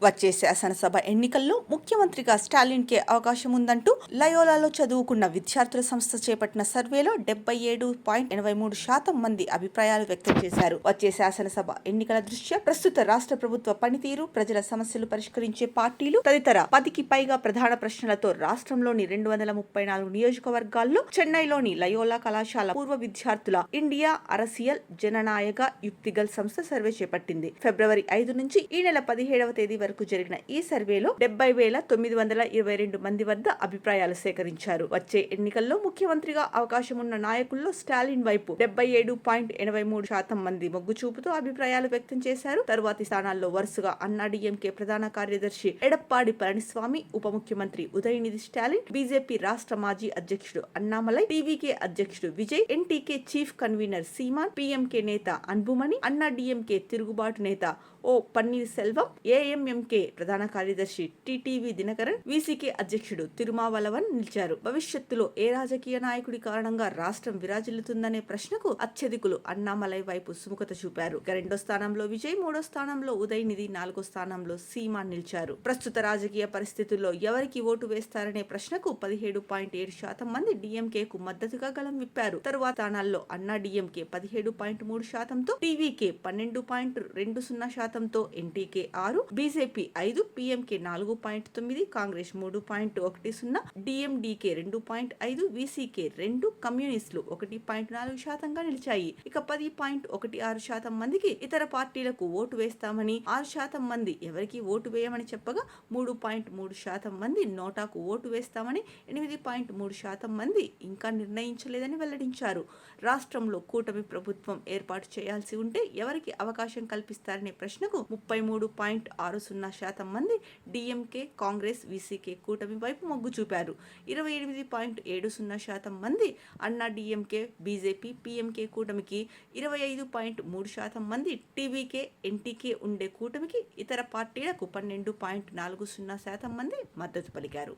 వచ్చే శాసనసభ ఎన్నికల్లో ముఖ్యమంత్రిగా స్టాలిన్కే అవకాశం ఉందంటూ లయోలాలో చదువుకున్న విద్యార్థుల సంస్థ చేపట్టిన సర్వేలో 77.83% మంది అభిప్రాయాలు వ్యక్తం చేశారు. వచ్చే శాసనసభ ఎన్నికల దృష్ట్యా ప్రస్తుత రాష్ట్ర ప్రభుత్వ పనితీరు, ప్రజల సమస్యలు పరిష్కరించే పార్టీలు తదితర 10కి పైగా ప్రధాన ప్రశ్నలతో రాష్ట్రంలోని 234 నియోజకవర్గాల్లో చెన్నైలోని లయోలా కళాశాల పూర్వ విద్యార్థుల ఇండియా అరసియల్ జననాయక యుక్తిగల్ సంస్థ సర్వే చేపట్టింది. ఫిబ్రవరి 5 నుంచి ఈ నెల 17వ తేదీ వరకు జరిగిన ఈ సర్వేలో 70,922 మంది వద్ద అభిప్రాయాలు సేకరించారు. వచ్చే ఎన్నికల్లో ముఖ్యమంత్రిగా అవకాశం ఉన్న నాయకుల్లో స్టాలిన్ వైపు 77.83% మంది మొగ్గు చూపుతూ అభిప్రాయాలు వ్యక్తం చేశారు. తరువాతి స్థానాల్లో వరుసగా అన్నాడీఎంకే ప్రధాన కార్యదర్శి ఎడప్పాడి పళనిస్వామి, ఉప ముఖ్యమంత్రి ఉదయనిధి స్టాలిన్, బీజేపీ రాష్ట్ర మాజీ అధ్యక్షుడు అన్నామలై, టీవీకే అధ్యక్షుడు Vijay, ఎన్టీకే chief convener Seeman, PMK నేత అన్బుమణి, అన్నాడీఎంకే తిరుగుబాటు నేత ఓ పన్నీర్ సెల్వం, ఏఎంఎంకే ప్రధాన కార్యదర్శి టీటీవీ దినకరన్, వీసీకే అధ్యక్షుడు తిరుమావలవన్ నిలిచారు. భవిష్యత్తులో ఏ రాజకీయ నాయకుడి కారణంగా రాష్ట్రం విరాజిల్లుతుందనే ప్రశ్నకు అత్యధికులు అన్నామలై వైపు సుముఖత చూపారు. రెండో స్థానంలో విజయ్, మూడో స్థానంలో ఉదయనిధి, నాలుగో స్థానంలో సీమాన్ నిలిచారు. ప్రస్తుత రాజకీయ పరిస్థితుల్లో ఎవరికి ఓటు వేస్తారనే ప్రశ్నకు 17.7% మంది డీఎంకేకు మద్దతుగా గలం విప్పారు. తరువాత స్థానాల్లో అన్నా డీఎంకే 17.3%తో, టీవీకే 12.20%తో, NTK 6%, BJP 5%, PMK 4.9%, Congress 3.10%, DMDK 2.5%, VCK 2%, కమ్యూనిస్టులు 1.4%గా నిలిచాయి. ఇక 10.16% మందికి ఇతర పార్టీలకు ఓటు వేస్తామని, 6% మంది ఎవరికి ఓటు వేయమని చెప్పగా, 3.3% మంది నోటాకు ఓటు వేస్తామని, 8.3% మంది ఇంకా నిర్ణయించలేదని వెల్లడించారు. రాష్ట్రంలో కూటమి ప్రభుత్వం ఏర్పాటు చేయాల్సి ఉంటే ఎవరికి అవకాశం కల్పిస్తారనే ప్రశ్నకు 33.60% మంది డీఎంకే, కాంగ్రెస్, వీసీకే కూటమి వైపు మొగ్గు చూపారు. 28.70% మంది అన్నా డీఎంకే, బీజేపీ, పీఎంకే కూటమికి, 25.3% మంది టీవీకే, ఎన్టీకే ఉండే కూటమికి, ఇతర పార్టీలకు 12.40% మంది మద్దతు పలికారు.